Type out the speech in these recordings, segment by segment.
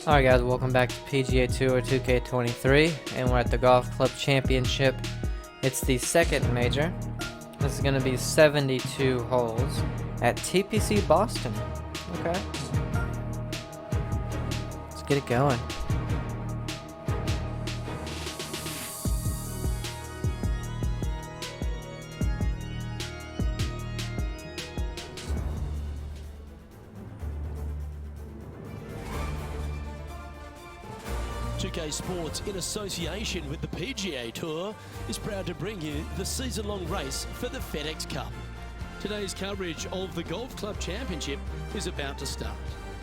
Alright guys, welcome back to PGA Tour 2K23, and we're at the Golf Club Championship. It's the second major. This is going to be 72 holes at TPC Boston. Okay. Let's get it going. Sports, in association with the PGA Tour, is proud to bring you the season-long race for the FedEx Cup. Today's coverage of the Golf Club Championship is about to start.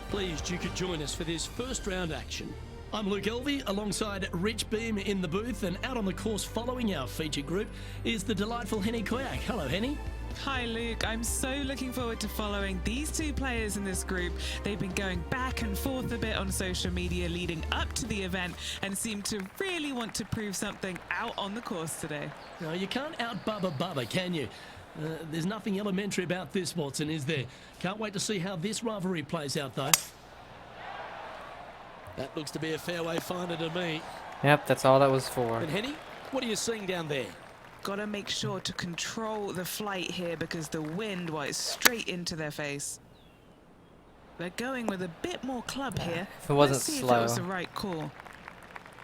Pleased you could join us for this first round action. I'm Luke Elvey alongside Rich Beam in the booth, and out on the course following our feature group is the delightful Henny Koyak. Hello, Henny. Hi Luke, I'm so looking forward to following these two players in this group. They've been going back and forth a bit on social media leading up to the event and seem to really want to prove something out on the course today. No, you can't out-Bubba, can you? There's nothing elementary about this, Watson, is there? Can't wait to see how this rivalry plays out, though. That looks to be a fairway finder to me. Yep, that's all that was for. And Henny, what are you seeing down there? Got to make sure to control the flight here because the wind, well, it's straight into their face. They're going with a bit more club here. If it wasn't Let's see slow. if that was the right call.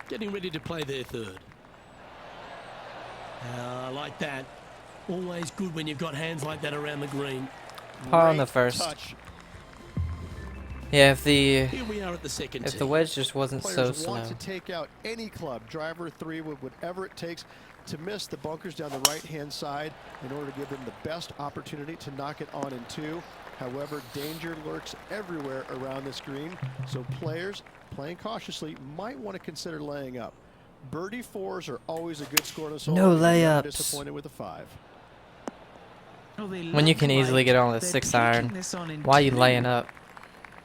Getting ready to play their third. I like that. Always good when you've got hands like that around the green. Par on the first. Touch. Yeah, if the Here we are at the second tee. the wedge just wasn't so Players slow. want to take out any club, driver, three, whatever it takes to miss the bunkers down the right-hand side in order to give them the best opportunity to knock it on in two. However, danger lurks everywhere around this green, so players playing cautiously might want to consider laying up. Birdie fours are always a good score in this hole. No I'm layups. disappointed with a 5. Oh, they When you look can easily like get on with a they're 6 taking iron, this on in why are you two. laying up?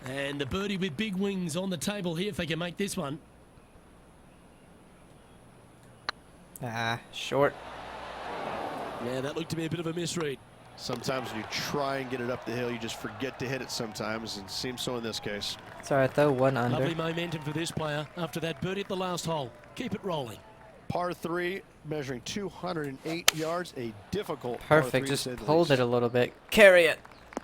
And the birdie with big wings on the table here if they can make this one. Ah, short. Yeah, that looked to be a bit of a misread. Sometimes when you try and get it up the hill, you just forget to hit it sometimes, and it seems so in this case. It's alright though, 1 under. Lovely momentum for this player after that birdie at the last hole. Keep it rolling. Par 3, measuring 208 yards, a difficult Perfect, par 3 just to say the pulled least. it a little bit. Carry it!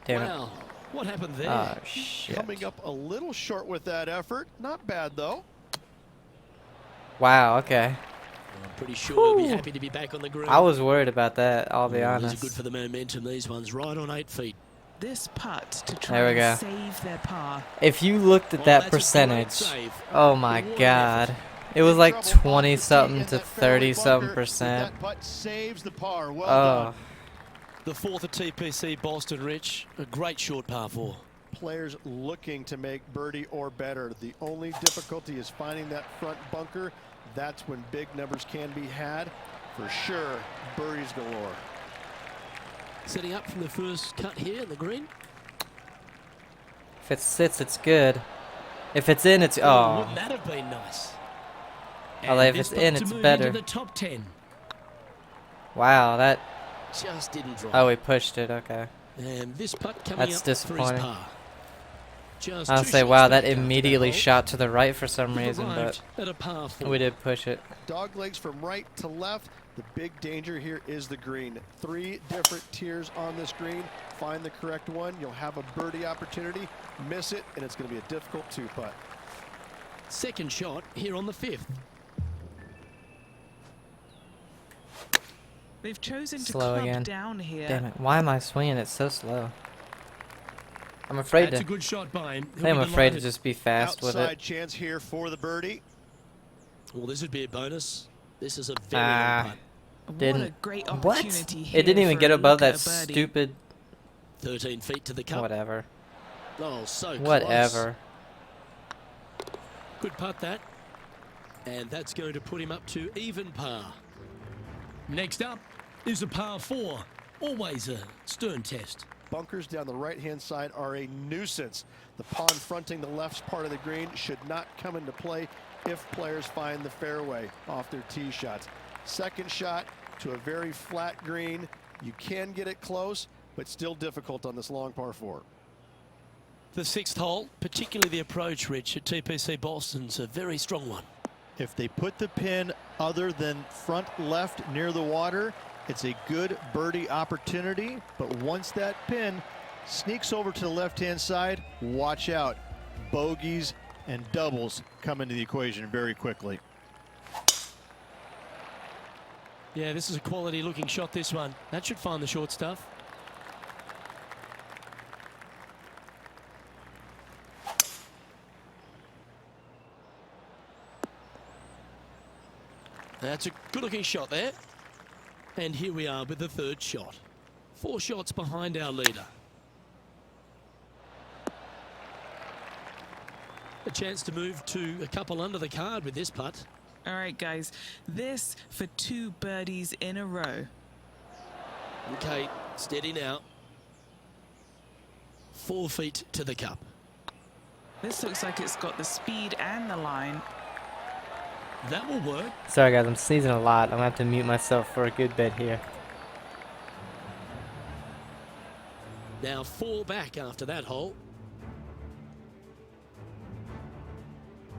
Damn it. Wow, what happened there? Oh, shit. Coming up a little short with that effort. Not bad, though. Wow, okay. I'm pretty sure he'll be happy to be back on the green. I was worried about that, I'll be These honest. are good for the momentum, these ones. Right on 8 feet. This putt to try There we go. and save their par. If you looked at Well, that that's a great percentage, save. oh my What an god. effort. It was like Trouble off the 20 tee, something hit to that fairway 30 something bunker, percent. but That putt saves the par. Well Oh, done. The fourth at TPC Boston, Rich. A great short par 4. Players looking to make birdie or better. The only difficulty is finding that front bunker. That's when big numbers can be had. For sure, birdies galore. Setting up from the first cut here in the green. if it sits, it's good. If it's in, it's Oh, oh. wouldn't that have been nice? Although if And it's this in, putt to it's move better. into the top 10. Wow, that. Just didn't drop. Oh, he pushed it. Okay. And this putt coming That's up for his disappointing. par. Just I'll two say, shots wow, back that after immediately hole. shot to the right for some We've reason, but arrived at a par 4. we did push it. Dog legs from right to left. The big danger here is the green. 3 different tiers on this green. Find the correct one. You'll have a birdie opportunity. Miss it, and it's going to be a difficult 2-putt. Second shot here on the 5th. They've chosen to Slow club again. down here. Damn it! Why am I swinging it so slow? I'm afraid That's a to. good shot by him. He'll I'm be afraid to delighted. just be fast with Outside it. chance here for the birdie. Well, this would be a bonus. This is a very Ah. long putt. What a Didn't. great What? opportunity here It didn't even for get a above look at that a birdie. stupid. 13 feet to the cup. Whatever. Oh, so close. Whatever. Good putt that. And that's going to put him up to even par. Next up is a par 4. Always a stern test. Bunkers down the right-hand side are a nuisance. The pond fronting the left part of the green should not come into play if players find the fairway off their tee shots. Second shot to a very flat green. You can get it close, but still difficult on this long par 4. The sixth hole, particularly the approach, Rich, at TPC Boston's a very strong one. If they put the pin other than front left near the water, it's a good birdie opportunity. But once that pin sneaks over to the left-hand side, watch out. Bogeys and doubles come into the equation very quickly. Yeah, this is a quality looking shot, this one. That should find the short stuff. That's a good looking shot there. And here we are with the third shot. 4 shots behind our leader. A chance to move to a couple under the card with this putt. All right, guys, this for 2 birdies in a row. Okay, steady now. 4 feet to the cup. This looks like it's got the speed and the line. That will work. Sorry guys, I'm sneezing a lot. I'm gonna have to mute myself for a good bit here. Now 4 back after that hole.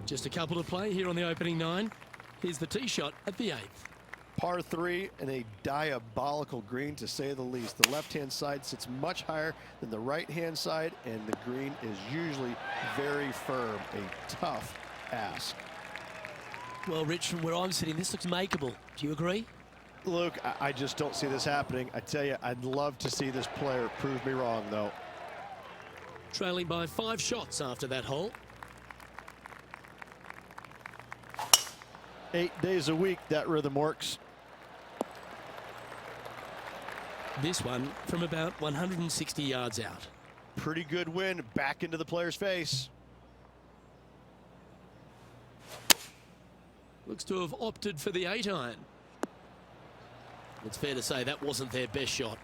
Just a couple to play here on the opening 9. Here's the tee shot at the 8th. Par 3 and a diabolical green, to say the least. The left-hand side sits much higher than the right-hand side, and the green is usually very firm. A tough ask. Well, Rich, from where I'm sitting, this looks makeable. Do you agree? Luke, I just don't see this happening. I tell you, I'd love to see this player prove me wrong, though. Trailing by 5 shots after that hole. 8 days a week, that rhythm works. This one from about 160 yards out. Pretty good win back into the player's face. Looks to have opted for the 8-iron. It's fair to say that wasn't their best shot.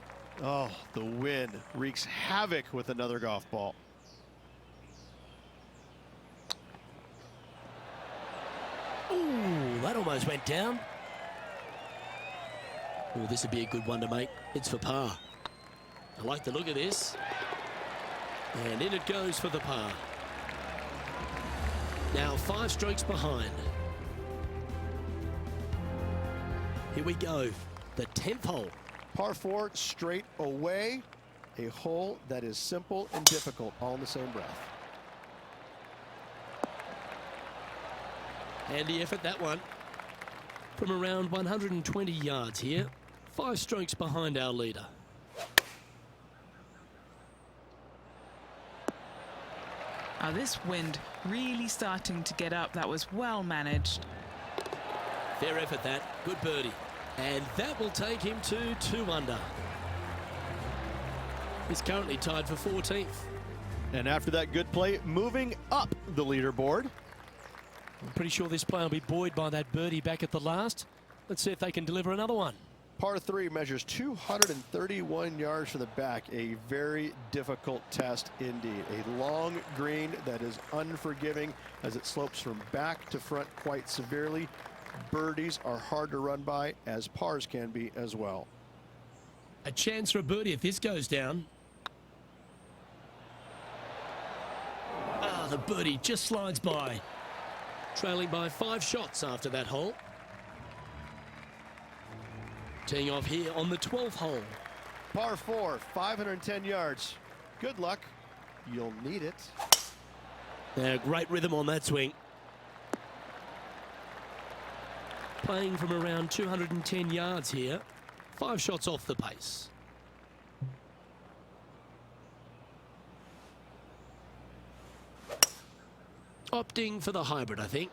Oh, the wind wreaks havoc with another golf ball. Ooh, that almost went down. Oh, this would be a good one to make. It's for par. I like the look of this. And in it goes for the par. Now 5 strokes behind. Here we go. The 10th hole. Par 4 straight away. A hole that is simple and difficult all in the same breath. Handy effort, that one. From around 120 yards here. 5 strokes behind our leader. Oh, this wind really starting to get up. That was well managed. Fair effort, that. Good birdie. And that will take him to 2 under. He's currently tied for 14th. And after that good play, moving up the leaderboard. I'm pretty sure this player will be buoyed by that birdie back at the last. Let's see if they can deliver another one. Par 3 measures 231 yards from the back. A very difficult test indeed. A long green that is unforgiving as it slopes from back to front quite severely. Birdies are hard to run by, as pars can be as well. A chance for a birdie if this goes down. Ah, the birdie just slides by. Trailing by 5 shots after that hole. Teeing off here on the 12th hole. Par 4, 510 yards. Good luck. You'll need it. Great rhythm on that swing. Playing from around 210 yards here. 5 shots off the pace. Opting for the hybrid, I think.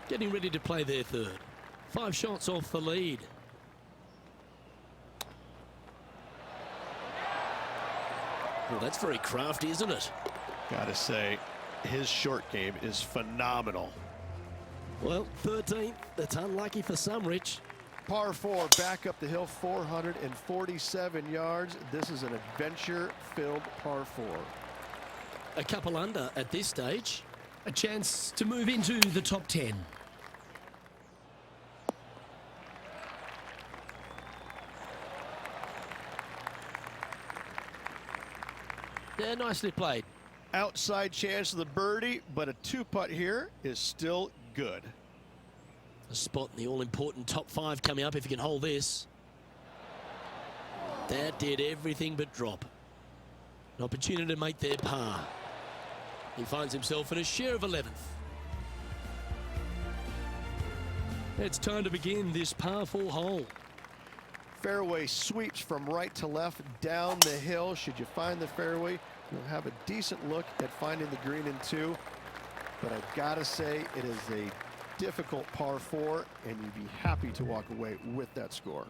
Getting ready to play their third. 5 shots off the lead. Well, that's very crafty, isn't it? Gotta say, his short game is phenomenal. Well, 13th. That's unlucky for some, Rich. Par 4, back up the hill, 447 yards. This is an adventure-filled par 4. A couple under at this stage. A chance to move into the top 10. Yeah, nicely played. Outside chance of the birdie, but a 2-putt here is still good. A spot in the all-important top 5 coming up if he can hold this. That did everything but drop. An opportunity to make their par. He finds himself in a share of 11th. It's time to begin this par 4 hole. Fairway sweeps from right to left down the hill. Should you find the fairway, you'll have a decent look at finding the green in 2. But I've got to say, it is a difficult par 4, and you'd be happy to walk away with that score.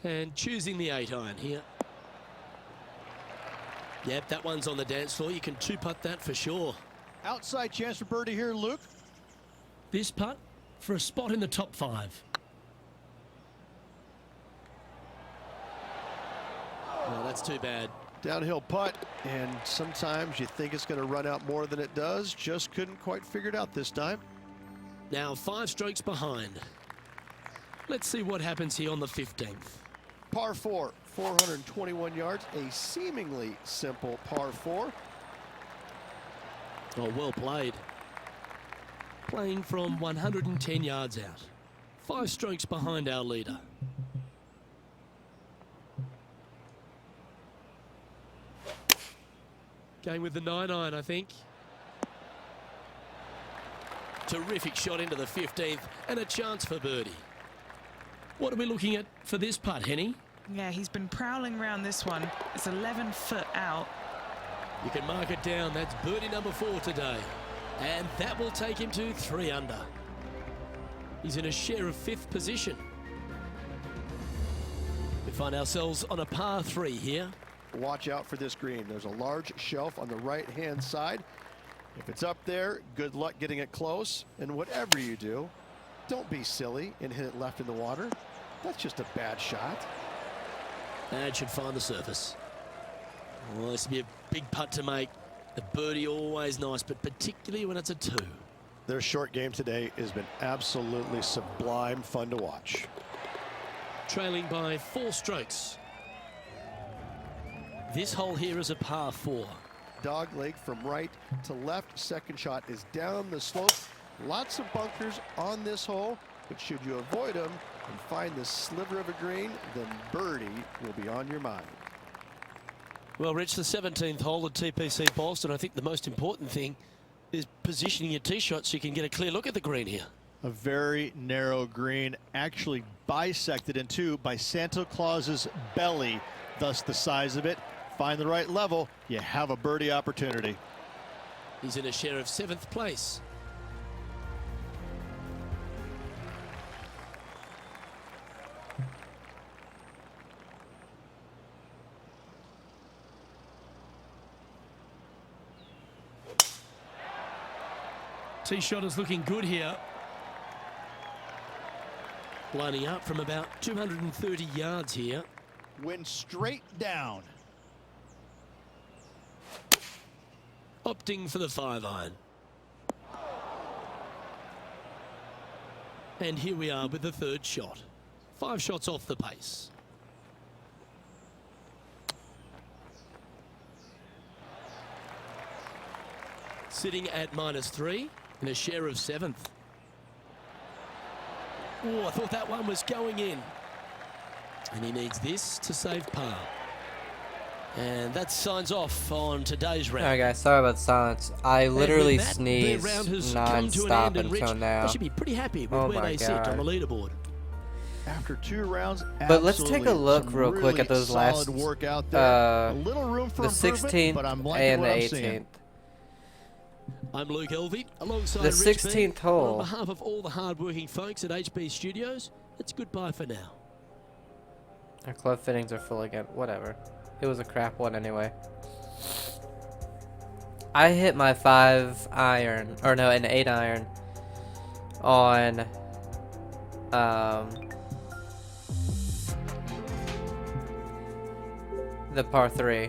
And choosing the 8-iron here. Yep, that one's on the dance floor. You can 2-putt that for sure. Outside chance for birdie here, Luke. This putt for a spot in the top 5. Oh, that's too bad. Downhill putt, and sometimes you think it's going to run out more than it does. Just couldn't quite figure it out this time. Now 5 strokes behind. Let's see what happens here on the 15th. Par 4, 421 yards, a seemingly simple par 4. Oh, well played. Playing from 110 yards out. 5 strokes behind our leader. Going with the 9-iron, I think. Terrific shot into the 15th and a chance for birdie. What are we looking at for this putt, Henny? Yeah, he's been prowling around this one. It's 11 foot out. You can mark it down. That's birdie number 4 today. And that will take him to 3 under. He's in a share of 5th position. We find ourselves on a par 3 here. Watch out for this green. There's a large shelf on the right-hand side. If it's up there, good luck getting it close. And whatever you do, don't be silly and hit it left in the water. That's just a bad shot. And should find the surface. Well, this would be a big putt to make. The birdie always nice, but particularly when it's a 2. Their short game today has been absolutely sublime fun to watch. Trailing by 4 strokes. This hole here is a par 4. Dog leg from right to left. Second shot is down the slope. Lots of bunkers on this hole, but should you avoid them and find the sliver of a green, then birdie will be on your mind. Well, Rich, the 17th hole at TPC Boston, I think the most important thing is positioning your tee shot so you can get a clear look at the green here. A very narrow green, actually bisected in 2 by Santa Claus's belly, thus the size of it. Find the right level, you have a birdie opportunity. He's in a share of 7th place. Tee shot is looking good here. Lining up from about 230 yards here. Went straight down. Opting for the 5-iron. And here we are with the 3rd shot. 5 shots off the pace. Sitting at -3 in a share of 7th. Oh, I thought that one was going in. And he needs this to save par. And that signs off on today's round. Alright guys, sorry about the silence. I literally And with that, sneezed their round has come to an non-stop end, and Rich, until now. they should be pretty happy with Oh where my they sit on the God. leaderboard. After 2 rounds, But let's take a look some real quick really at those solid last, work out there. A the little room for improvement, 16th but I'm liking and what the I'm 18th. seeing. I'm Luke Elvey, alongside The Rich 16th Bean. hole. On behalf of all the hard-working folks at HB Studios, it's goodbye for now. Our club fittings are full again. Whatever. It was a crap one anyway. I hit my 5-iron, or no, an 8-iron on the par 3.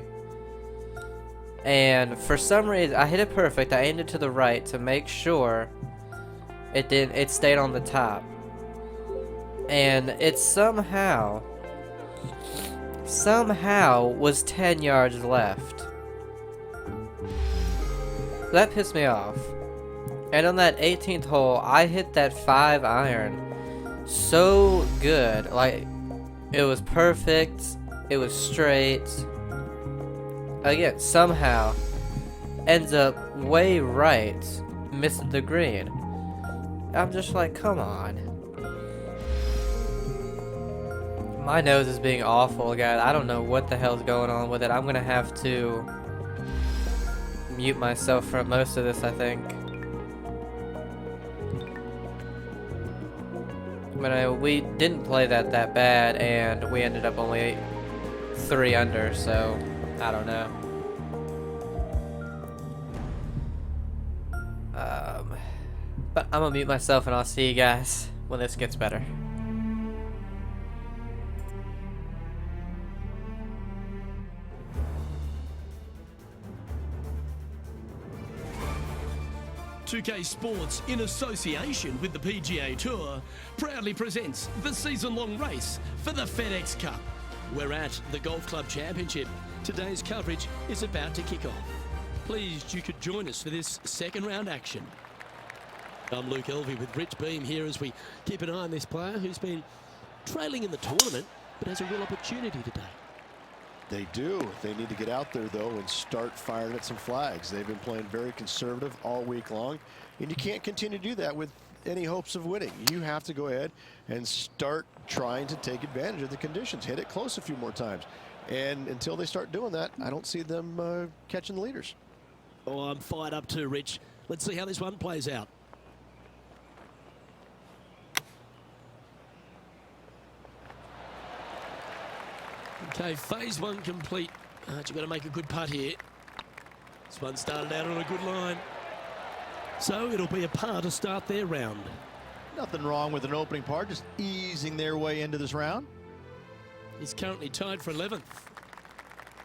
And for some reason, I hit it perfect. I aimed it to the right to make sure it stayed on the top. And it somehow somehow was 10 yards left. That pissed me off. And on that 18th hole, I hit that 5-iron so good. Like, it was perfect. It was straight. Again, somehow ends up way right, missing the green. I'm just like, come on. My nose is being awful, guys. I don't know what the hell's going on with it. I'm gonna have to mute myself for most of this, I think. But we didn't play that bad, and we ended up only 3 under, so I don't know. But I'm gonna mute myself, and I'll see you guys when this gets better. "2K Sports, in association with the PGA Tour, proudly presents the season-long race for the FedEx Cup. We're at the Golf Club Championship. Today's coverage is about to kick off. Pleased you could join us for this second round action." I'm Luke Elvey with Rich Beam here as we keep an eye on this player who's been trailing in the tournament but has a real opportunity today. They do. They need to get out there, though, and start firing at some flags. They've been playing very conservative all week long, and you can't continue to do that with any hopes of winning. You have to go ahead and start trying to take advantage of the conditions. Hit it close a few more times. And until they start doing that, I don't see them catching the leaders. Oh, I'm fired up too, Rich. Let's see how this one plays out. Okay, phase 1 complete. You've got to make a good putt here. This one started out on a good line. So it'll be a par to start their round. Nothing wrong with an opening par, just easing their way into this round. He's currently tied for 11th.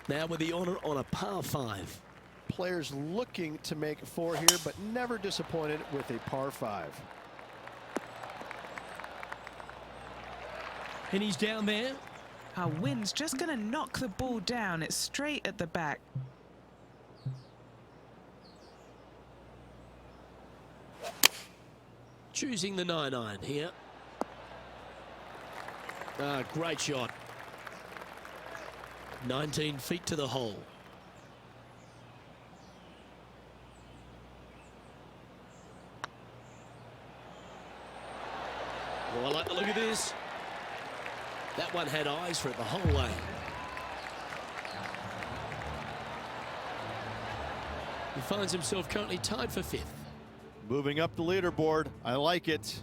Now with the honour on a par 5. Players looking to make 4 here, but never disappointed with a par 5. And he's down there. Our wind's just going to knock the ball down. It's straight at the back. Choosing the 9-iron here. Great shot. 19 feet to the hole. Oh, I like the look of this. That one had eyes for it the whole way. He finds himself currently tied for 5th. Moving up the leaderboard. I like it.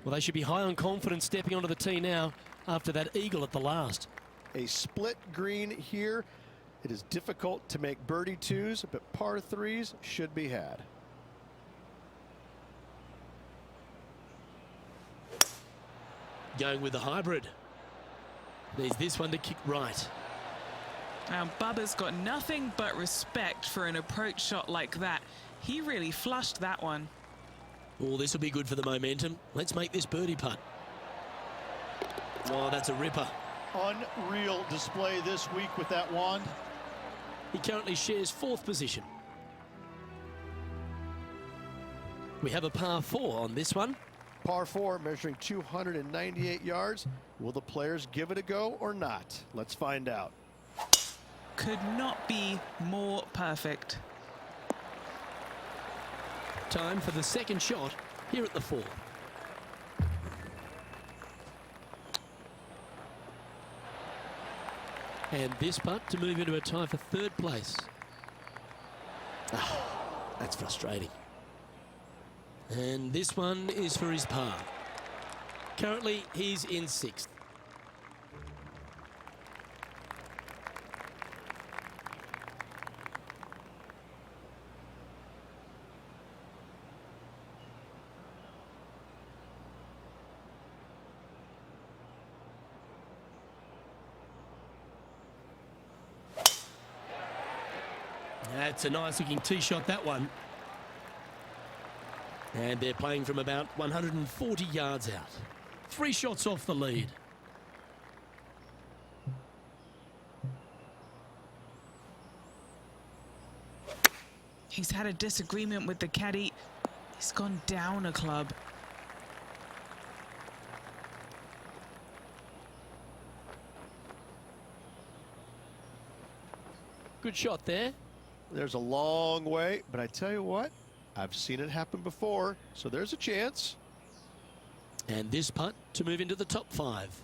Well, they should be high on confidence stepping onto the tee now after that eagle at the last. A split green here. It is difficult to make birdie 2s, but par 3s should be had. Going with the hybrid. Needs this one to kick right. Now, Bubba's got nothing but respect for an approach shot like that. He really flushed that one. Oh, this will be good for the momentum. Let's make this birdie putt. Oh, that's a ripper. Unreal display this week with that wand. He currently shares 4th position. We have a par 4 on this one. Par 4 measuring 298 yards. Will the players give it a go or not? Let's find out. Could not be more perfect. Time for the second shot here at the 4. And this putt to move into a tie for 3rd place. That's frustrating. And this one is for his par. Currently, he's in 6th. That's a nice looking tee shot, that one. And they're playing from about 140 yards out. 3 shots off the lead. He's had a disagreement with the caddy. He's gone down a club. Good shot there. There's a long way, but I tell you what, I've seen it happen before, so there's a chance. And this putt to move into the top 5.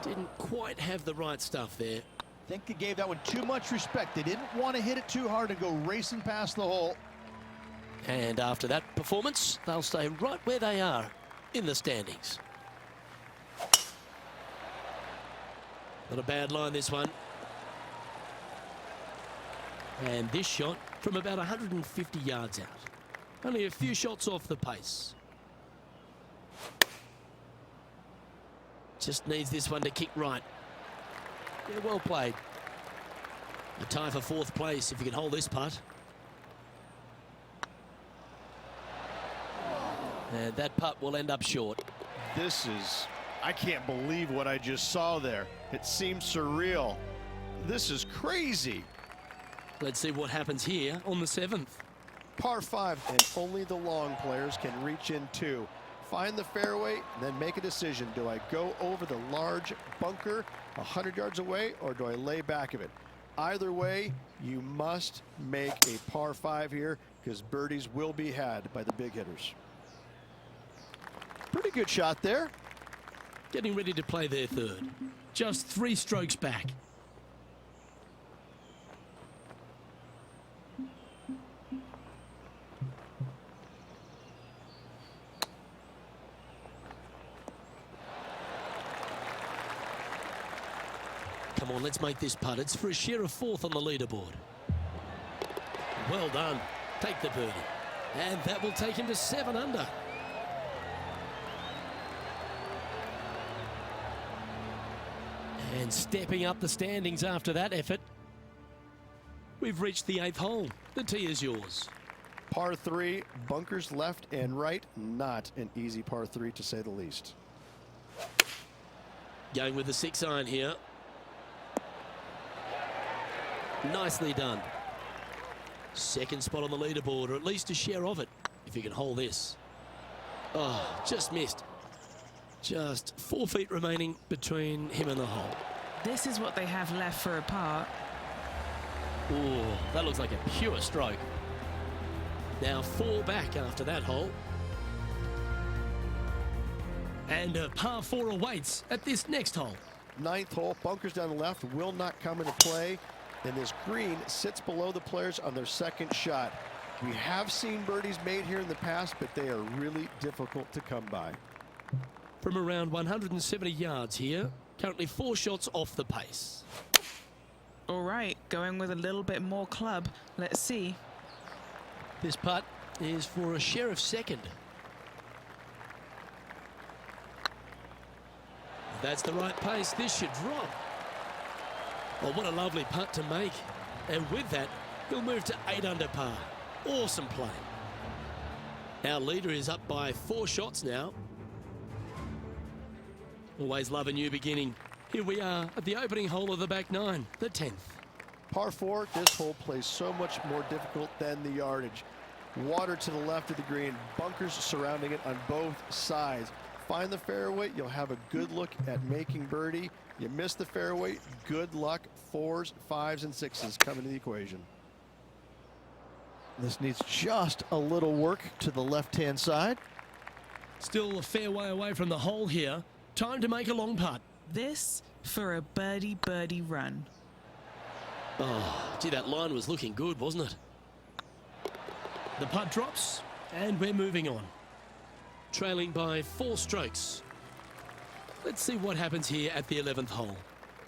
Didn't quite have the right stuff there. I think they gave that one too much respect. They didn't want to hit it too hard and go racing past the hole. And after that performance, they'll stay right where they are in the standings. Not a bad line, this one. And this shot from about 150 yards out. Only a few shots off the pace. Just needs this one to kick right. Yeah, well played. A tie for 4th place if you can hold this putt. And that putt will end up short. This is, I can't believe what I just saw there. It seems surreal. This is crazy. Let's see what happens here on the 7th. Par 5, and only the long players can reach in 2. Find the fairway, then make a decision. Do I go over the large bunker 100 yards away, or do I lay back of it? Either way, you must make a par 5 here, because birdies will be had by the big hitters. Pretty good shot there. Getting ready to play their 3rd. Just 3 strokes back. Come on, let's make this putt. It's for a share of 4th on the leaderboard. Well done. Take the birdie. And that will take him to 7 under. And stepping up the standings after that effort. We've reached the 8th hole. The tee is yours. Par 3, bunkers left and right. Not an easy par 3, to say the least. Going with the 6-iron here. Nicely done. 2nd spot on the leaderboard, or at least a share of it, if you can hold this. Oh, just missed. Just 4 feet remaining between him and the hole. This is what they have left for a par. Ooh, that looks like a pure stroke. Now 4 back after that hole. And a par 4 awaits at this next hole. 9th hole, bunkers down the left will not come into play. And this green sits below the players on their 2nd shot. We have seen birdies made here in the past, but they are really difficult to come by. From around 170 yards here, currently 4 shots off the pace. All right, going with a little bit more club. Let's see. This putt is for a share of 2nd. If that's the right pace, this should drop. Oh, what a lovely putt to make. And with that, he'll move to 8 under par. Awesome play. Our leader is up by 4 shots now. Always love a new beginning. Here we are at the opening hole of the back 9, the 10th. Par 4, this hole plays so much more difficult than the yardage. Water to the left of the green, bunkers surrounding it on both sides. Find the fairway, you'll have a good look at making birdie. You miss the fairway, good luck. 4s, 5s, and 6s come into the equation. This needs just a little work to the left-hand side. Still a fair way away from the hole here. Time to make a long putt. This for a birdie run. Oh, gee, that line was looking good, wasn't it? The putt drops, and we're moving on. Trailing by 4 strokes. Let's see what happens here at the 11th hole.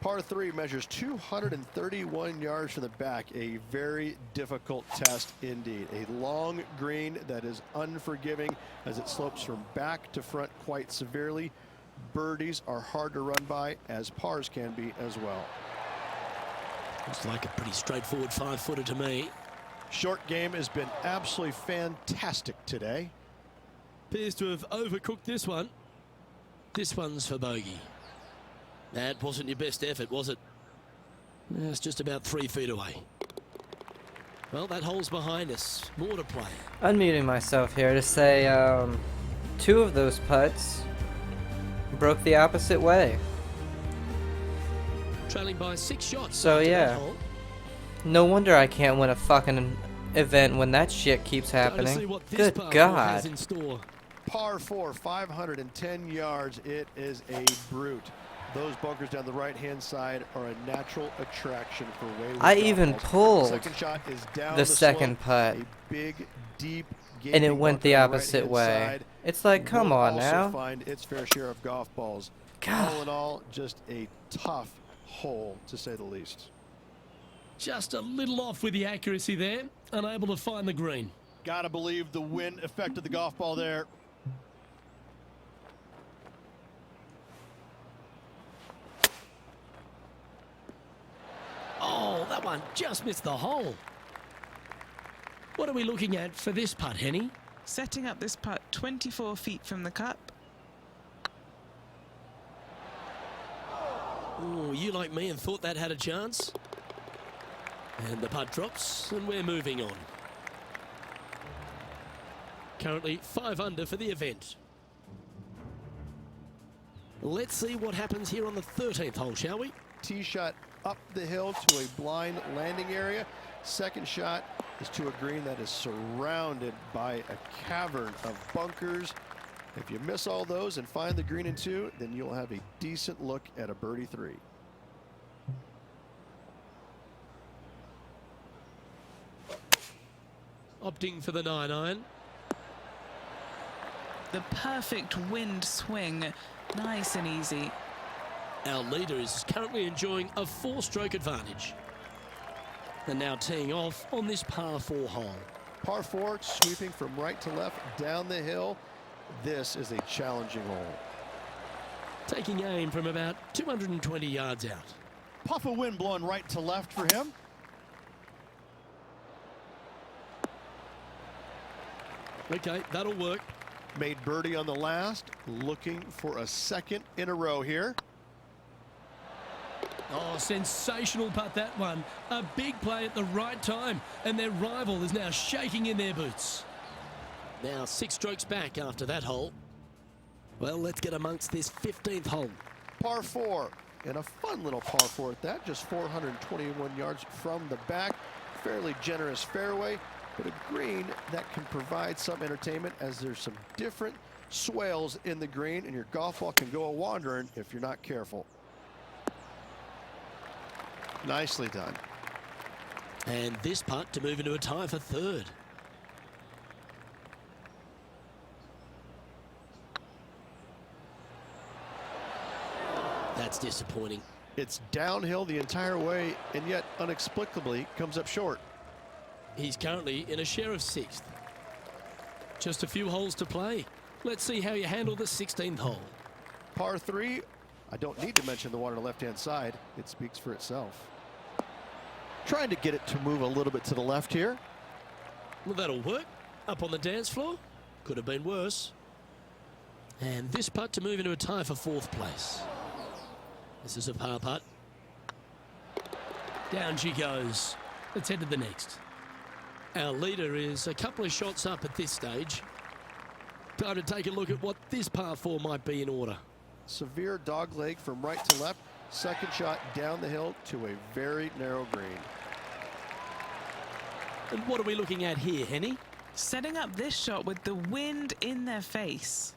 Par 3 measures 231 yards from the back. A very difficult test indeed. A long green that is unforgiving as it slopes from back to front quite severely. Birdies are hard to run by, as pars can be as well. Looks like a pretty straightforward 5-footer to me. Short game has been absolutely fantastic today. Appears to have overcooked this one. This one's for bogey. That wasn't your best effort, was it? It's just about 3 feet away. Well, that hole's behind us. More to play. Unmuting myself here to say 2 of those putts broke the opposite way. Trailing by 6 shots. So after yeah. that hole. No wonder I can't win a fucking event when that shit keeps Time to see happening. what this Good par four God. has in store. Par 4, 510 yards. It is a brute. Those bunkers down the right-hand side are a natural attraction for wayward I golf even balls. pulled Second shot is down the slope, second putt, a big, deep, and it gaping went the bunker on opposite right-hand way. side. It's like, come Will on also now. find its fair share of golf balls. God. All in all, just a tough hole, to say the least. Just a little off with the accuracy there. Unable to find the green. Gotta believe the wind affected the golf ball there. Oh, that one just missed the hole. What are we looking at for this putt, Henny? Setting up this putt 24 feet from the cup. Oh, you like me and thought that had a chance? And the putt drops, and we're moving on. Currently 5 under for the event. Let's see what happens here on the 13th hole, shall we? Tee shot up the hill to a blind landing area. Second shot is to a green that is surrounded by a cavern of bunkers. If you miss all those and find the green in 2, then you'll have a decent look at a birdie 3. Opting for the 9-iron. The perfect wind swing. Nice and easy. Our leader is currently enjoying a 4-stroke advantage. And now teeing off on this par 4 hole. Par 4, sweeping from right to left down the hill. This is a challenging hole. Taking aim from about 220 yards out. Puff of wind blowing right to left for him. Okay, that'll work. Made birdie on the last, looking for a second in a row here. Oh, sensational putt, that one. A big play at the right time, and their rival is now shaking in their boots. Now 6 strokes back after that hole. Well, let's get amongst this 15th hole. Par 4, and a fun little par 4 at that, just 421 yards from the back. Fairly generous fairway, but a green that can provide some entertainment as there's some different swales in the green, and your golf ball can go a-wandering if you're not careful. Nicely done. And this putt to move into a tie for 3rd. That's disappointing. It's downhill the entire way, and yet inexplicably comes up short. He's currently in a share of 6th. Just a few holes to play. Let's see how you handle the 16th hole. Par 3, I don't need to mention the one on the left-hand side. It speaks for itself. Trying to get it to move a little bit to the left here. Well, that'll work. Up on the dance floor. Could have been worse. And this putt to move into a tie for 4th place. This is a par putt. Down she goes. Let's head to the next. Our leader is a couple of shots up at this stage. Time to take a look at what this par 4 might be in order. Severe dog leg from right to left. Second shot down the hill to a very narrow green. And what are we looking at here, Henny? Setting up this shot with the wind in their face.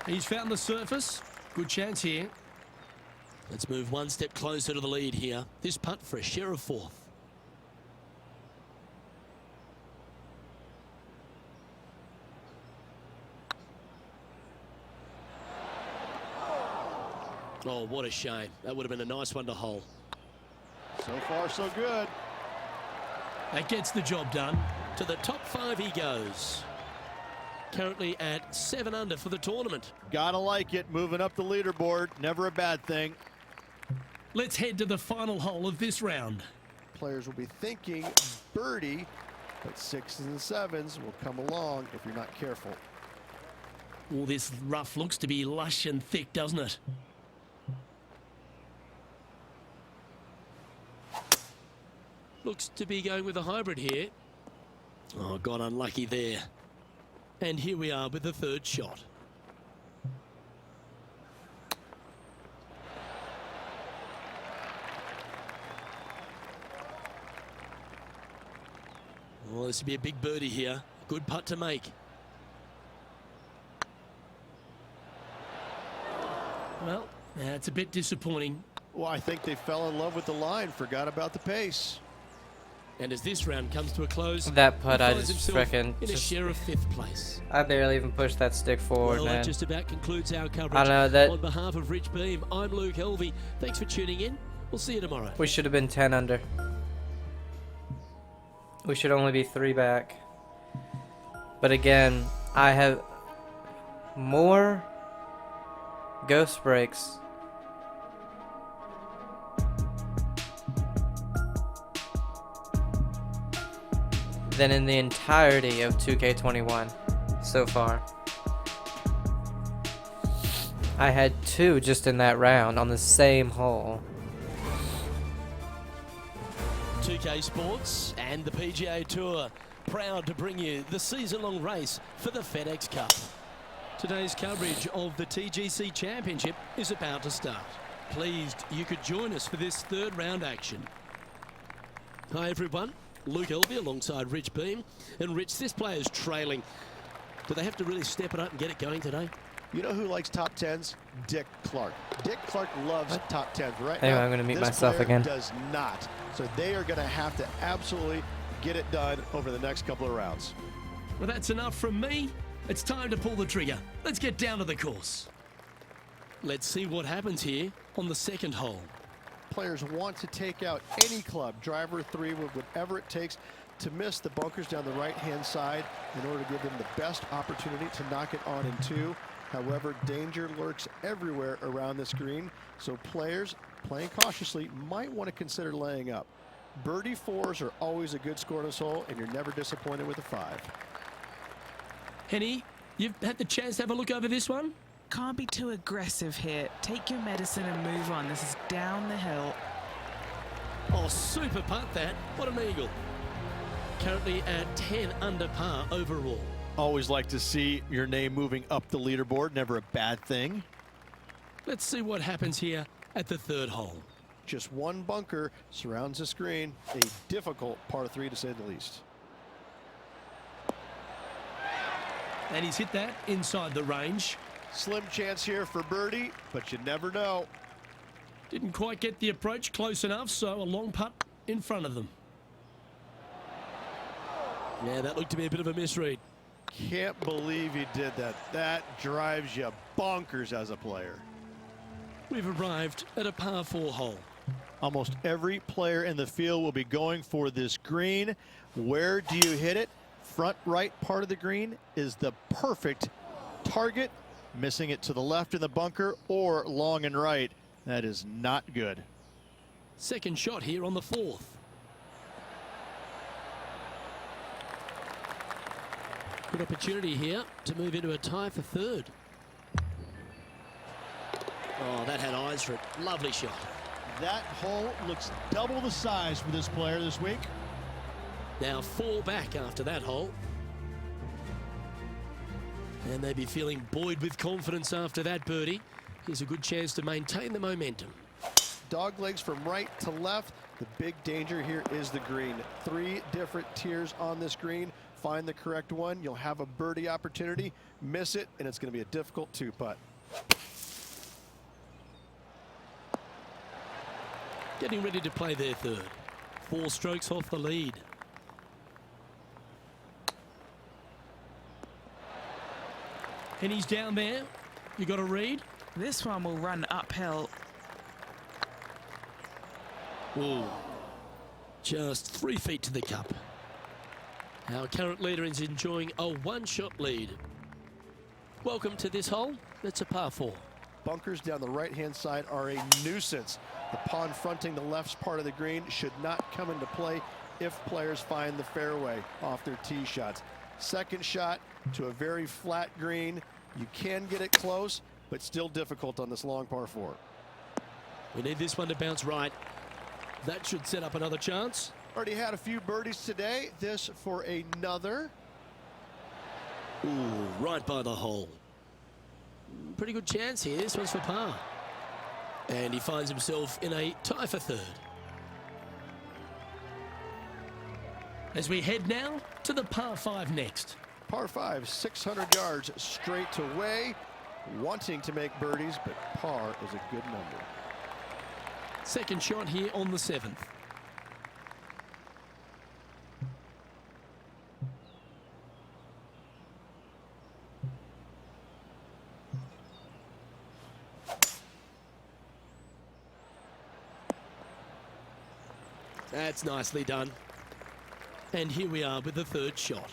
He's found the surface. Good chance here. Let's move one step closer to the lead here. This putt for a share of 4th. Oh, what a shame. That would have been a nice one to hole. So far, so good. That gets the job done. To the top 5 he goes. Currently at 7 under for the tournament. Gotta like it. Moving up the leaderboard. Never a bad thing. Let's head to the final hole of this round. Players will be thinking birdie, but 6s and 7s will come along if you're not careful. Well, this rough looks to be lush and thick, doesn't it? Looks to be going with a hybrid here. Oh, got unlucky there. And here we are with the third shot. Well, this will be a big birdie here. Good putt to make. Well, that's a bit disappointing. Well, I think they fell in love with the line, forgot about the pace. And as this round comes to a close, That putt, he I finds just himself frickin' in a share of 5th place. I barely even pushed that stick forward, Well, man. that just about concludes our coverage. I know that- On behalf of Rich Beam, I'm Luke Helvey. Thanks for tuning in. We'll see you tomorrow. We should have been 10 under. We should only be 3 back. But again, I have more ghost breaks than in the entirety of 2K21 so far. I had 2 just in that round on the same hole. 2K Sports and the PGA Tour, proud to bring you the season-long race for the FedEx Cup. Today's coverage of the TGC Championship is about to start. Pleased you could join us for this third round action. Hi everyone, Luke Helvey alongside Rich Beam. And Rich, this player's trailing. Do they have to really step it up and get it going today? You know who likes top 10s? Dick Clark. Dick Clark loves top 10s. Right Anyway, now, I'm gonna mute this myself player again. does not. So they are going to have to absolutely get it done over the next couple of rounds. Well, that's enough from me. It's time to pull the trigger. Let's get down to the course. Let's see what happens here on the second hole. Players want to take out any club, driver, 3 wood, whatever it takes to miss the bunkers down the right-hand side in order to give them the best opportunity to knock it on in 2. However, danger lurks everywhere around this green, so players playing cautiously might want to consider laying up. Birdie 4s are always a good score on this hole, and you're never disappointed with a 5. Henny, you've had the chance to have a look over this one? Can't be too aggressive here. Take your medicine and move on. This is down the hill. Oh, super putt that. What an eagle. Currently at 10 under par overall. Always like to see your name moving up the leaderboard. Never a bad thing. Let's see what happens here at the third hole. Just one bunker surrounds the screen, a difficult par 3 to say the least. And he's hit that inside the range. Slim chance here for birdie, but you never know. Didn't quite get the approach close enough, so a long putt in front of them. Yeah, that looked to be a bit of a misread. Can't believe he did that. That drives you bonkers as a player. We've arrived at a par 4 hole. Almost every player in the field will be going for this green. Where do you hit it? Front right part of the green is the perfect target. Missing it to the left in the bunker or long and right. That is not good. Second shot here on the 4th. Good opportunity here to move into a tie for 3rd. Oh, that had eyes for it. Lovely shot. That hole looks double the size for this player this week. Now 4 back after that hole. And they'd be feeling buoyed with confidence after that birdie. Here's a good chance to maintain the momentum. Dog legs from right to left. The big danger here is the green. 3 different tiers on this green. Find the correct one. You'll have a birdie opportunity. Miss it, and it's going to be a difficult 2-putt. Getting ready to play their 3rd. 4 strokes off the lead. And he's down there. You got a read? This one will run uphill. Ooh. Just 3 feet to the cup. Our current leader is enjoying a 1-shot lead. Welcome to this hole. It's a par 4. Bunkers down the right-hand side are a nuisance. The pond fronting the left part of the green should not come into play if players find the fairway off their tee shots. Second shot to a very flat green. You can get it close, but still difficult on this long par 4. We need this one to bounce right. That should set up another chance. Already had a few birdies today. This for another. Ooh, right by the hole. Pretty good chance here. This one's for par. And he finds himself in a tie for third. As we head now to the par 5 next. Par 5, 600 yards straight away. Wanting to make birdies, but par is a good number. Second shot here on the 7th. That's nicely done. And here we are with the third shot.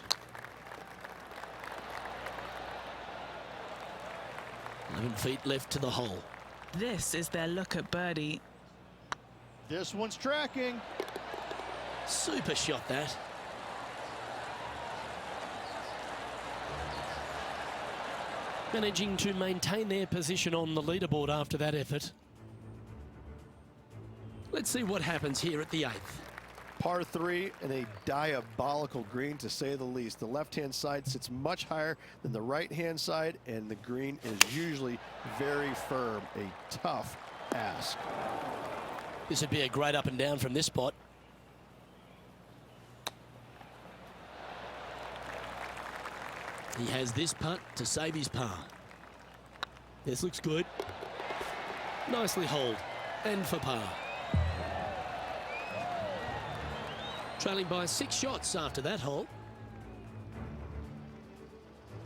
11 feet left to the hole. This is their look at birdie. This one's tracking. Super shot that. Managing to maintain their position on the leaderboard after that effort. Let's see what happens here at the 8th. Par 3 and a diabolical green, to say the least. The left-hand side sits much higher than the right-hand side, and the green is usually very firm. A tough ask. This would be a great up and down from this spot. He has this putt to save his par. This looks good. Nicely holed. And for par. Trailing by 6 shots after that hole.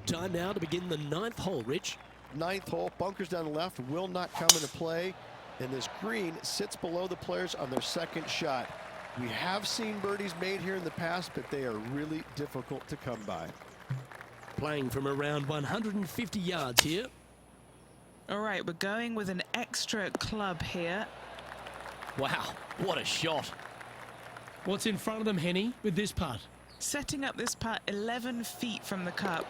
Time now to begin the 9th hole, Rich. 9th hole, bunkers down the left will not come into play, and this green sits below the players on their second shot. We have seen birdies made here in the past, but they are really difficult to come by. Playing from around 150 yards here. All right, we're going with an extra club here. Wow, what a shot. What's in front of them, Henny, with this putt? Setting up this putt 11 feet from the cup.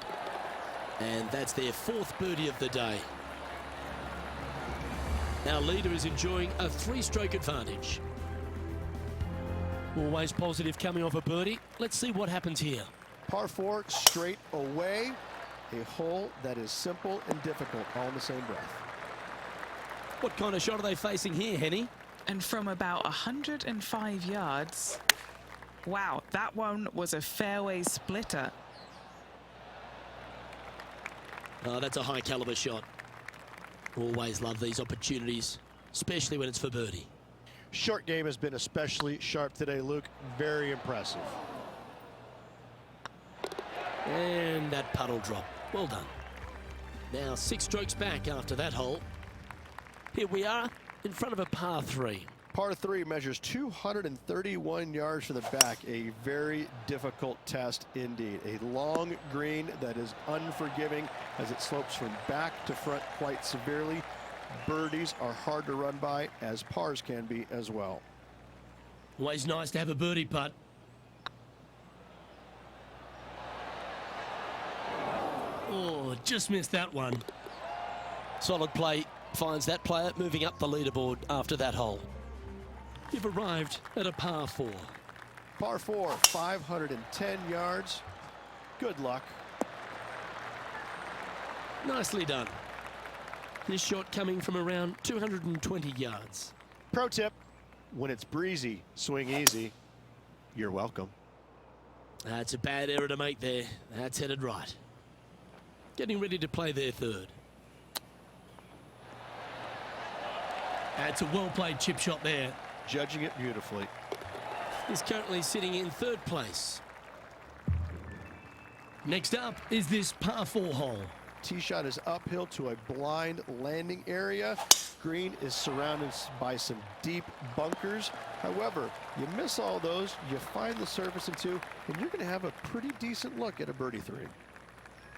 And that's their 4th birdie of the day. Our leader is enjoying a 3-stroke advantage. Always positive coming off a birdie. Let's see what happens here. Par 4 straight away. A hole that is simple and difficult all in the same breath. What kind of shot are they facing here, Henny? And from about 105 yards. Wow, that one was a fairway splitter. Oh, that's a high caliber shot. Always love these opportunities, especially when it's for birdie. Short game has been especially sharp today, Luke. Very impressive. And that puddle drop. Well done. Now 6 strokes back after that hole. Here we are in front of a par 3. Par 3 measures 231 yards from the back. A very difficult test indeed. A long green that is unforgiving as it slopes from back to front quite severely. Birdies are hard to run by, as pars can be as well. Always nice to have a birdie putt. Oh, just missed that one. Solid play finds that player moving up the leaderboard after that hole. You've arrived at a par 4. Par 4, 510 yards. Good luck. Nicely done. This shot coming from around 220 yards. Pro tip, when it's breezy, swing easy. You're welcome. That's a bad error to make there. That's headed right. Getting ready to play their 3rd. That's a well-played chip shot there. Judging it beautifully. He's currently sitting in 3rd place. Next up is this par 4 hole. Tee shot is uphill to a blind landing area. Green is surrounded by some deep bunkers. However, you miss all those, you find the surface in 2, and you're going to have a pretty decent look at a birdie 3.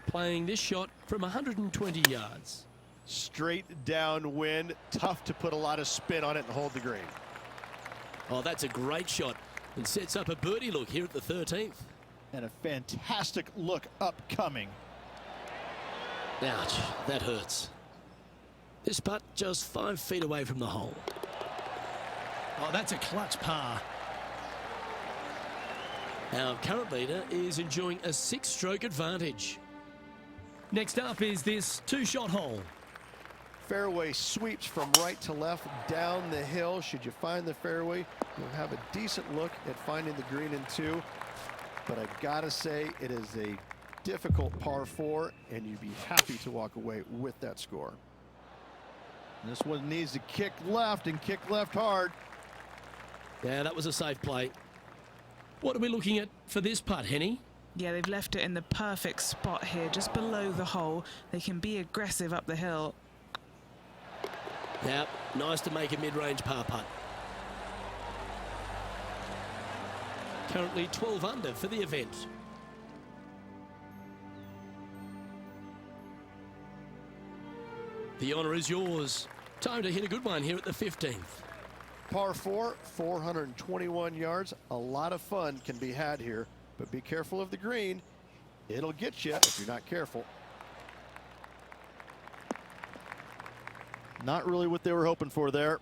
Playing this shot from 120 yards. Straight downwind. Tough to put a lot of spin on it and hold the green. Oh, that's a great shot and sets up a birdie look here at the 13th. And a fantastic look upcoming. Ouch, that hurts. This putt just 5 feet away from the hole. Oh, that's a clutch par. Our current leader is enjoying a 6-stroke advantage. Next up is this 2-shot hole. Fairway sweeps from right to left down the hill. Should you find the fairway, you'll have a decent look at finding the green in 2. But I gotta say, it is a difficult par 4, and you'd be happy to walk away with that score. This one needs to kick left and kick left hard. Yeah, that was a safe play. What are we looking at for this putt, Henny? Yeah, they've left it in the perfect spot here, just below the hole. They can be aggressive up the hill. Yeah, nice to make a mid-range par putt. Currently 12 under for the event. The honour is yours. Time to hit a good one here at the 15th. Par 4, 421 yards. A lot of fun can be had here, but be careful of the green. It'll get you if you're not careful. Not really what they were hoping for there.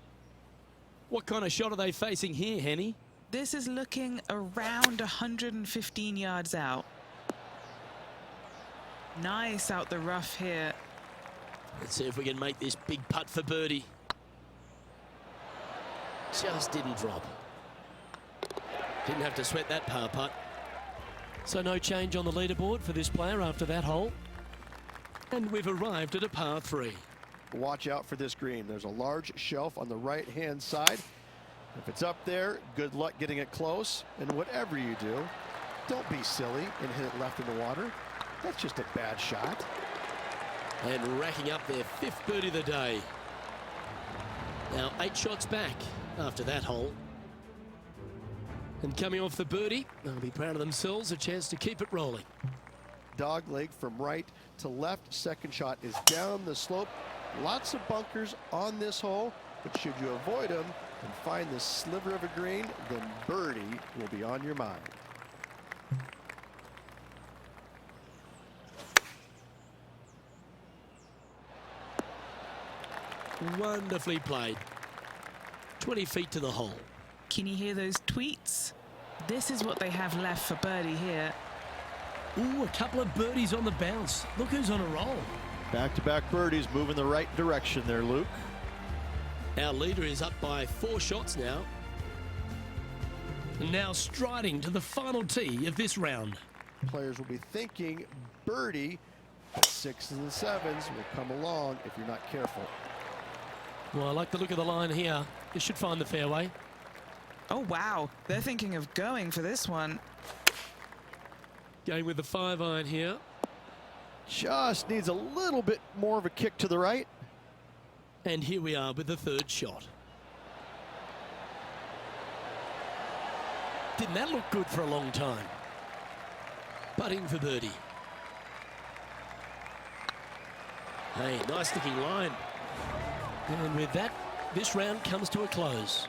What kind of shot are they facing here, Henny? This is looking around 115 yards out. Nice out the rough here. Let's see if we can make this big putt for birdie. Just didn't drop. Didn't have to sweat that par putt. So no change on the leaderboard for this player after that hole. And we've arrived at a par 3. Watch out for this green. There's a large shelf on the right-hand side. If it's up there, good luck getting it close. And whatever you do, don't be silly and hit it left in the water. That's just a bad shot. And racking up their 5th birdie of the day. Now 8 shots back after that hole. And coming off the birdie, they'll be proud of themselves, a chance to keep it rolling. Dog leg from right to left. Second shot is down the slope. Lots of bunkers on this hole, but should you avoid them and find this sliver of a green, then birdie will be on your mind. Wonderfully played. 20 feet to the hole. Can you hear those tweets? This is what they have left for birdie here. Ooh, a couple of birdies on the bounce. Look who's on a roll. Back-to-back birdies moving the right direction there, Luke. Our leader is up by 4 shots now. And now striding to the final tee of this round. Players will be thinking birdie, but 6s and 7s will come along if you're not careful. Well, I like the look of the line here. This should find the fairway. Oh, wow. They're thinking of going for this one. Going with the 5-iron here. Just needs a little bit more of a kick to the right. And here we are with the 3rd shot. Didn't that look good for a long time? Putting for birdie. Hey, nice looking line. And with that, this round comes to a close.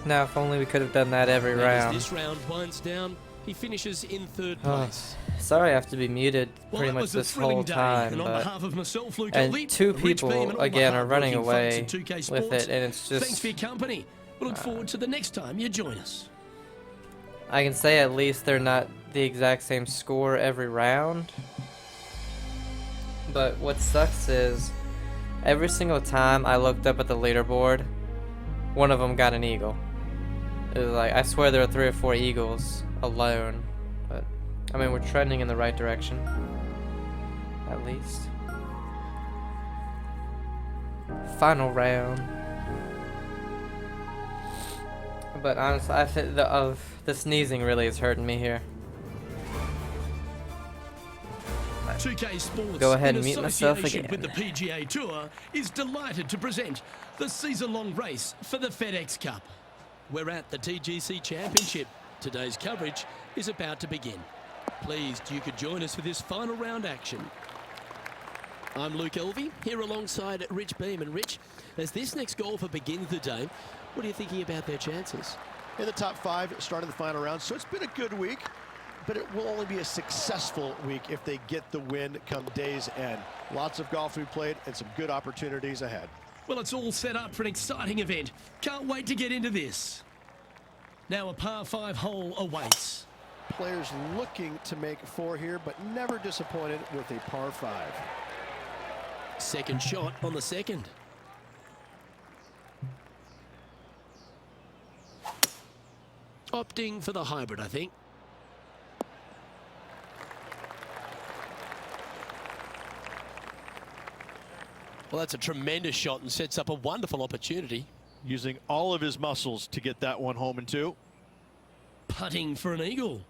Now, if only we could have done that every And round. as this round winds down, he finishes in 3rd place. Sorry I have to be muted Well, pretty that much was a this thrilling whole day, time, and on but behalf of myself, Luke and Elvey, two Rich people Beam, and all again the are running hard-working folks away at 2K with Sports, it, and it's just thanks for your company. We look forward to the next time you join us. I can say at least they're not the exact same score every round. But what sucks is every single time I looked up at the leaderboard, one of them got an eagle. It was like, I swear there are 3 or 4 eagles alone. But I mean, we're trending in the right direction, at least. Final round. But honestly, I think the sneezing really is hurting me here. 2K Sports, Go ahead in and mute myself association again. with the PGA Tour, is delighted to present the season-long race for the FedEx Cup. We're at the TGC Championship. Today's coverage is about to begin. Pleased you could join us for this final round action. I'm Luke Elvey, here alongside Rich Beam. And Rich, as this next golfer begins the day, what are you thinking about their chances? In the top 5 starting the final round, so it's been a good week. but it will only be a successful week if they get the win come day's end. Lots of golf we played and some good opportunities ahead. Well, it's all set up for an exciting event. Can't wait to get into this. Now a par 5 hole awaits. Players looking to make 4 here, but never disappointed with a par 5. Second shot on the second. Opting for the hybrid, I think. Well, that's a tremendous shot and sets up a wonderful opportunity. Using all of his muscles to get that one home in 2. Putting for an eagle.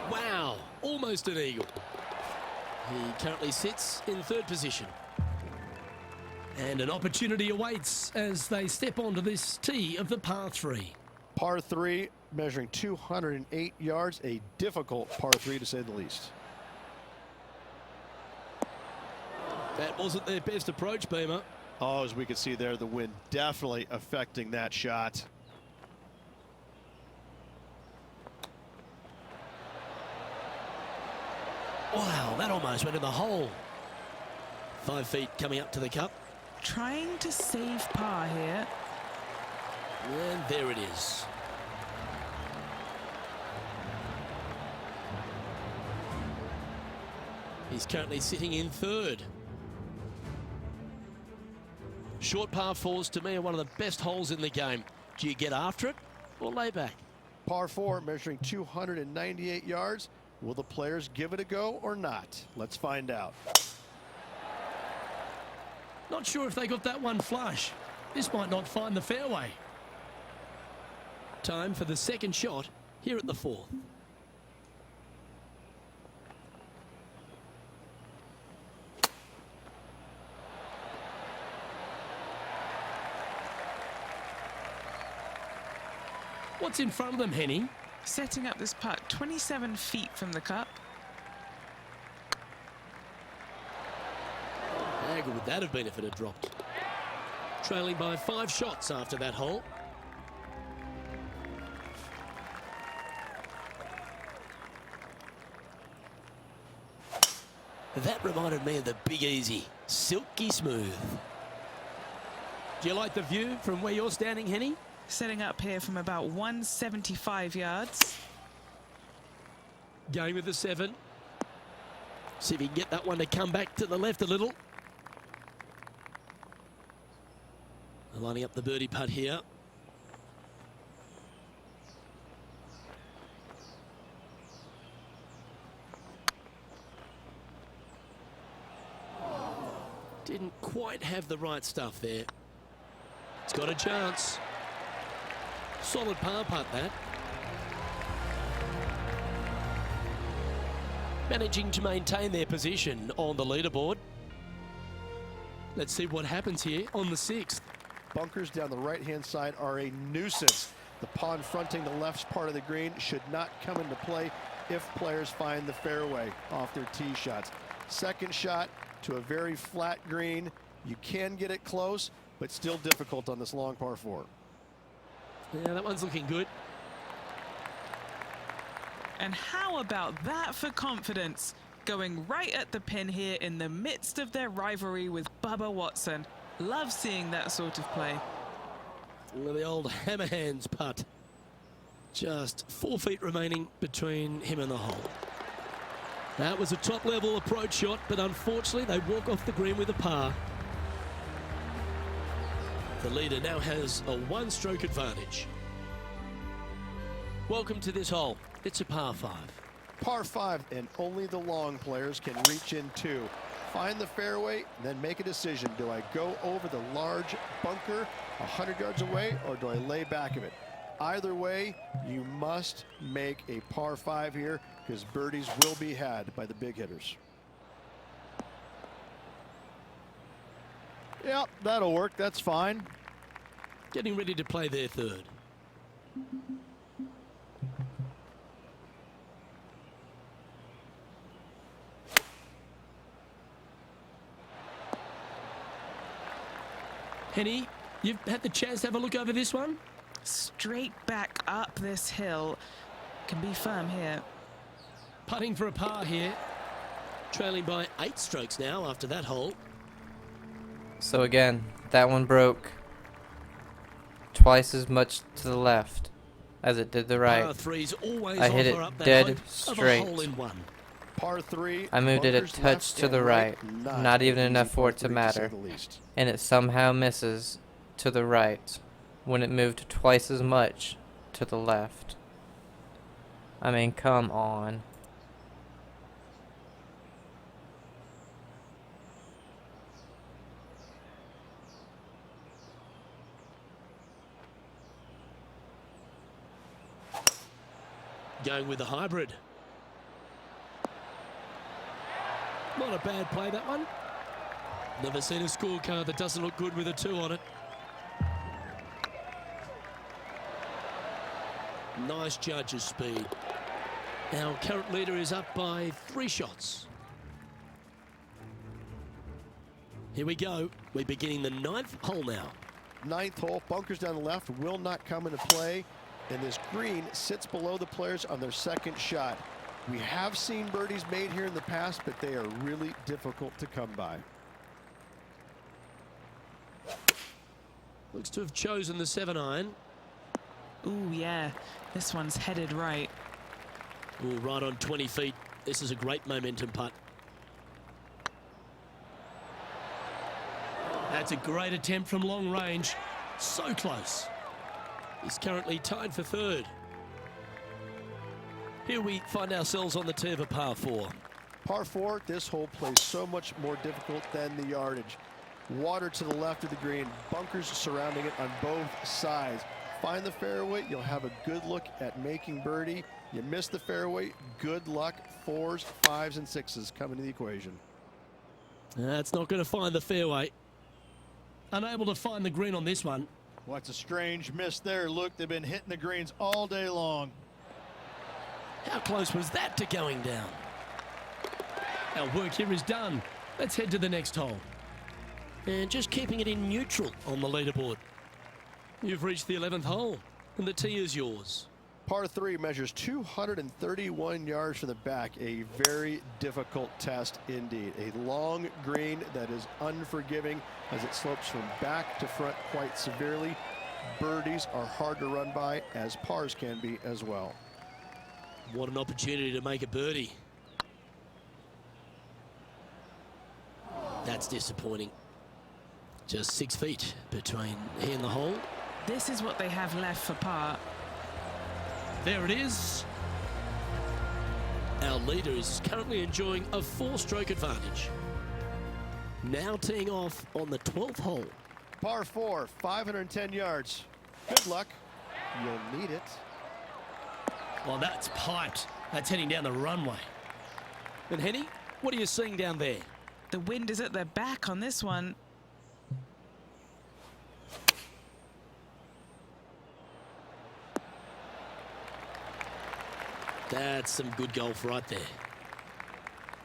Wow, almost an eagle. He currently sits in 3rd position. And an opportunity awaits as they step onto this tee of the par 3. Par 3 measuring 208 yards, a difficult par 3 to say the least. That wasn't their best approach, Beamer. Oh, as we can see there, the wind definitely affecting that shot. Wow, that almost went in the hole. 5 feet coming up to the cup. Trying to save par here. And there it is. He's currently sitting in 3rd. Short par 4s to me are one of the best holes in the game. Do you get after it or lay back? Par 4 measuring 298 yards. Will the players give it a go or not? Let's find out. Not sure if they got that one flush. This might not find the fairway. Time for the second shot here at the 4th. What's in front of them, Henny? Setting up this putt 27 feet from the cup. How good would that have been if it had dropped? Trailing by 5 shots after that hole. That reminded me of the Big Easy. Silky smooth. Do you like the view from where you're standing, Henny? Setting up here from about 175 yards. Going with the 7. See if he can get that one to come back to the left a little. Lining up the birdie putt here. Didn't quite have the right stuff there. It's got a chance. Solid par putt, that. Managing to maintain their position on the leaderboard. Let's see what happens here on the 6th. Bunkers down the right-hand side are a nuisance. The pond fronting the left part of the green should not come into play if players find the fairway off their tee shots. Second shot to a very flat green. You can get it close, but still difficult on this long par 4. Yeah, that one's looking good. And how about that for confidence? Going right at the pin here in the midst of their rivalry with Bubba Watson. Love seeing that sort of play. Well, the old hammer hands putt. Just 4 feet remaining between him and the hole. That was a top-level approach shot, but unfortunately they walk off the green with a par. The leader now has a 1-stroke advantage. Welcome to this hole. It's a par 5. Par 5, and only the long players can reach in 2. Find the fairway, then make a decision. Do I go over the large bunker 100 yards away, or do I lay back of it? Either way, you must make a par 5 here, because birdies will be had by the big hitters. Yep, that'll work. That's fine. Getting ready to play their 3rd. Henny, you've had the chance to have a look over this one? Straight back up this hill. Can be firm here. Putting for a par here. Trailing by 8 strokes now after that hole. So again, that one broke twice as much to the left as it did the right. Par 3's always I hit offer it up that dead hope straight. Of a hole in one. Par 3. I moved it a bunkers touch left to the and right, not even an enough easy for par it to 3 matter. say the least. And it somehow misses to the right when it moved twice as much to the left. I mean, come on. Going with the hybrid. Not a bad play, that one. Never seen a scorecard that doesn't look good with a 2 on it. Nice judge's speed. Our current leader is up by 3 shots. Here we go. We're beginning the 9th hole now. 9th hole, bunkers down the left will not come into play, and this green sits below the players on their second shot. We have seen birdies made here in the past, but they are really difficult to come by. Looks to have chosen the 7-iron. Ooh, yeah. This one's headed right. Ooh, right on 20 feet. This is a great momentum putt. That's a great attempt from long range. So close. He's currently tied for 3rd. Here we find ourselves on the tee of a par 4. Par 4, this hole plays so much more difficult than the yardage. Water to the left of the green, bunkers surrounding it on both sides. Find the fairway, you'll have a good look at making birdie. You miss the fairway, good luck. 4s, 5s, and 6s come into the equation. That's not going to find the fairway. Unable to find the green on this one. What's a strange miss there. Look, they've been hitting the greens all day long. How close was that to going down? Our work here is done. Let's head to the next hole. And just keeping it in neutral on the leaderboard. You've reached the 11th hole, and the tee is yours. Par 3 measures 231 yards from the back. A very difficult test indeed. A long green that is unforgiving as it slopes from back to front quite severely. Birdies are hard to run by, as pars can be as well. What an opportunity to make a birdie. That's disappointing. Just 6 feet between he and the hole. This is what they have left for par. There it is. Our leader is currently enjoying a 4-stroke advantage. Now teeing off on the 12th hole. Par 4, 510 yards. Good luck. You'll need it. Well, that's piped. That's heading down the runway. And Henny, what are you seeing down there? The wind is at their back on this one. That's some good golf right there.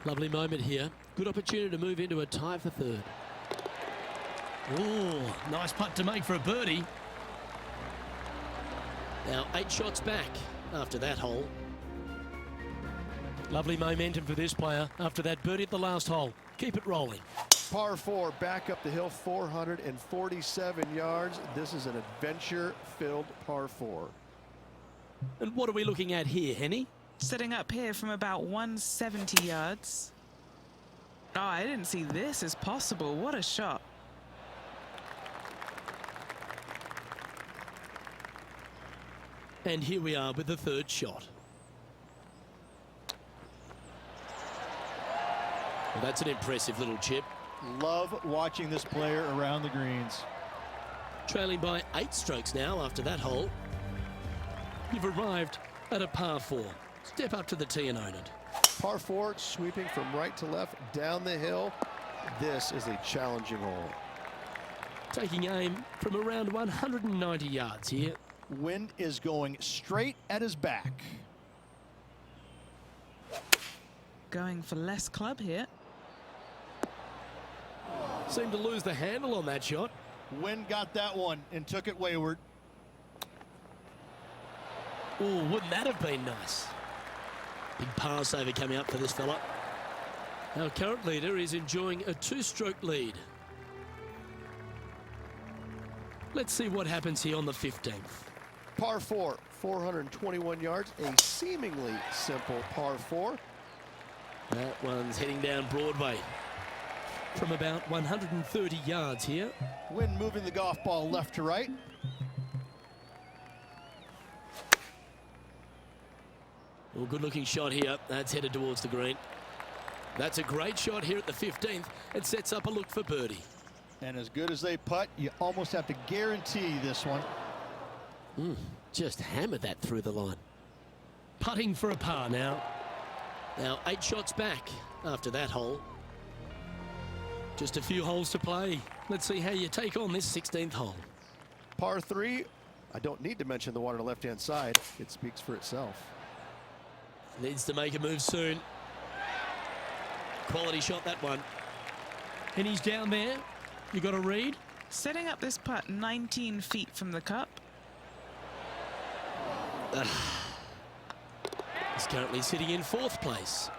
Lovely moment here. Good opportunity to move into a tie for 3rd. Oh, nice putt to make for a birdie. Now 8 shots back after that hole. Lovely momentum for this player after that birdie at the last hole. Keep it rolling. Par 4, back up the hill, 447 yards. This is an adventure-filled par 4. And what are we looking at here, Henny? Setting up here from about 170 yards. Oh, I didn't see this as possible. What a shot. And here we are with the 3rd shot. Well, that's an impressive little chip. Love watching this player around the greens. Trailing by 8 strokes now after that hole. You've arrived at a par 4. Step up to the tee and own it. Par 4, sweeping from right to left down the hill. This is a challenging hole. Taking aim from around 190 yards here. Wind is going straight at his back. Going for less club here. Seemed to lose the handle on that shot. Wind got that one and took it wayward. Oh, wouldn't that have been nice? Big pass over coming up for this fella. Our current leader is enjoying a 2-stroke lead. Let's see what happens here on the 15th. Par 4, 421 yards, a seemingly simple par 4. That one's heading down Broadway from about 130 yards here. Wind moving the golf ball left to right. Well, good looking shot here. That's headed towards the green. That's a great shot here at the 15th. It sets up a look for birdie. And as good as they putt, you almost have to guarantee this one. Just hammered that through the line. Putting for a par now. Now 8 shots back after that hole. Just a few holes to play. Let's see how you take on this 16th hole. Par 3, I don't need to mention the one on the left-hand side. It speaks for itself. Needs to make a move soon. Quality shot, that one. And he's down there. You got a read? Setting up this putt 19 feet from the cup. He's currently sitting in 4th place.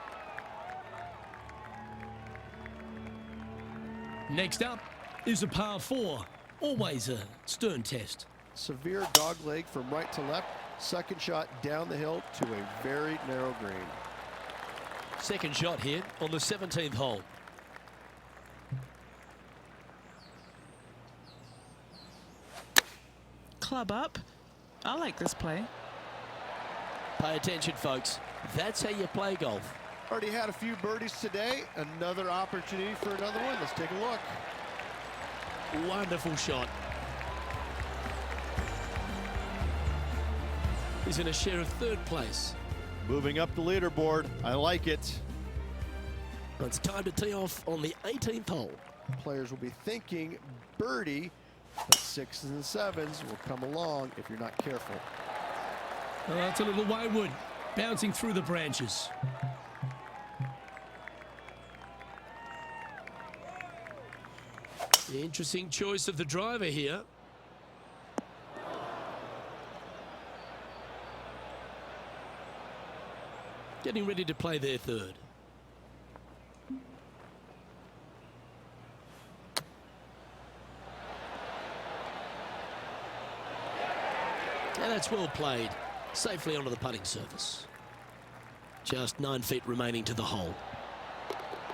Next up is a par 4. Always a stern test. Severe dog leg from right to left. Second shot down the hill to a very narrow green. Second shot here on the 17th hole. Club up. I like this play. Pay attention, folks. That's how you play golf. Already had a few birdies today. Another opportunity for another one. Let's take a look. Wonderful shot. He's in a share of 3rd place. Moving up the leaderboard. I like it. It's time to tee off on the 18th hole. Players will be thinking birdie, but 6s and 7s will come along if you're not careful. Oh, that's a little wayward, bouncing through the branches. The interesting choice of the driver here. Getting ready to play their 3rd. And that's well played. Safely onto the putting surface. Just 9 feet remaining to the hole.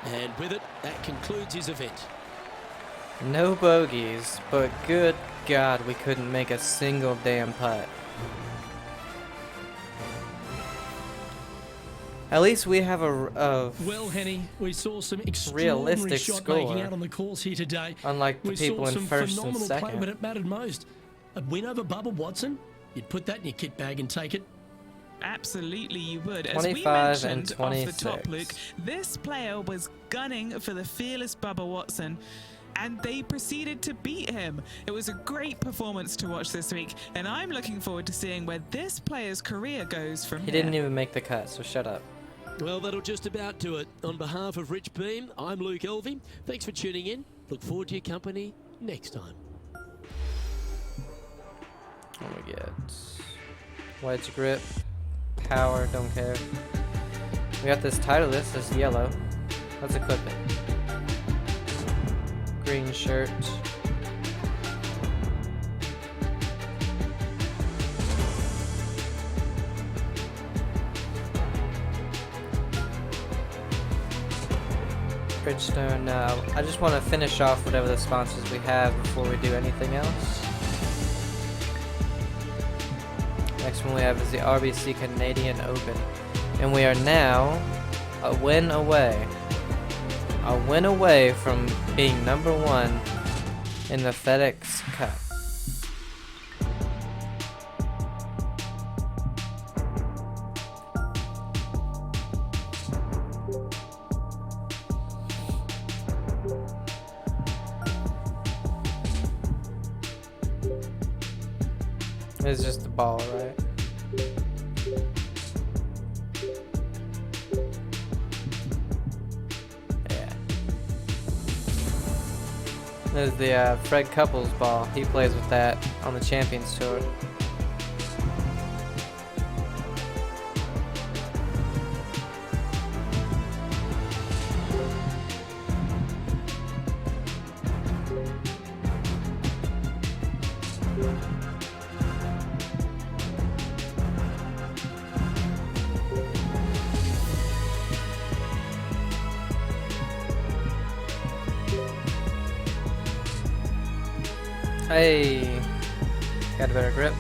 And with it, that concludes his event. No bogeys, but good God, we couldn't make a single damn putt. At least we have a Well, Henny, we saw some extraordinary realistic shot score. making out on the course here today. Unlike the We people saw in some first and phenomenal play second. when it mattered most. A win over Bubba Watson? You'd put that in your kit bag and take it. Absolutely, you would. As we 25 and mentioned off the top, 26. Luke, this player was gunning for the fearless Bubba Watson, and they proceeded to beat him. It was a great performance to watch this week, and I'm looking forward to seeing where this player's career goes from He here. didn't even make the cut, so shut up. Well, that'll just about do it. On behalf of Rich Beam, I'm Luke Elvey. Thanks for tuning in. Look forward to your company next time. What do we get? Wedge grip, power, don't care. We got this Titleist, this yellow. Let's equip it. Green shirt. Bridgestone. I just want to finish off whatever the sponsors we have before we do anything else. Next one we have is the RBC Canadian Open. And we are now a win away. A win away from being #1 in the FedEx Cup. It's just the ball, right? Yeah. There's the Fred Couples ball. He plays with that on the Champions Tour. Hey, got a better grip.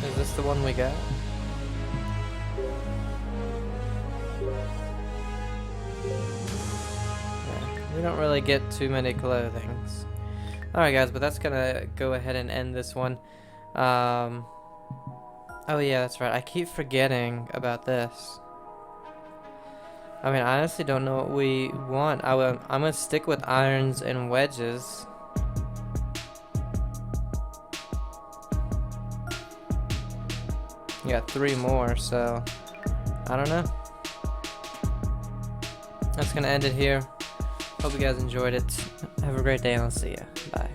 Is this the one we got? Yeah, we don't really get too many clothings. Alright guys, but that's gonna go ahead and end this one. Oh yeah, that's right. I keep forgetting about this. I mean, I honestly don't know what we want. I'm gonna stick with irons and wedges. You got 3 more, so I don't know. That's gonna end it here. Hope you guys enjoyed it. Have a great day and I'll see ya. Bye.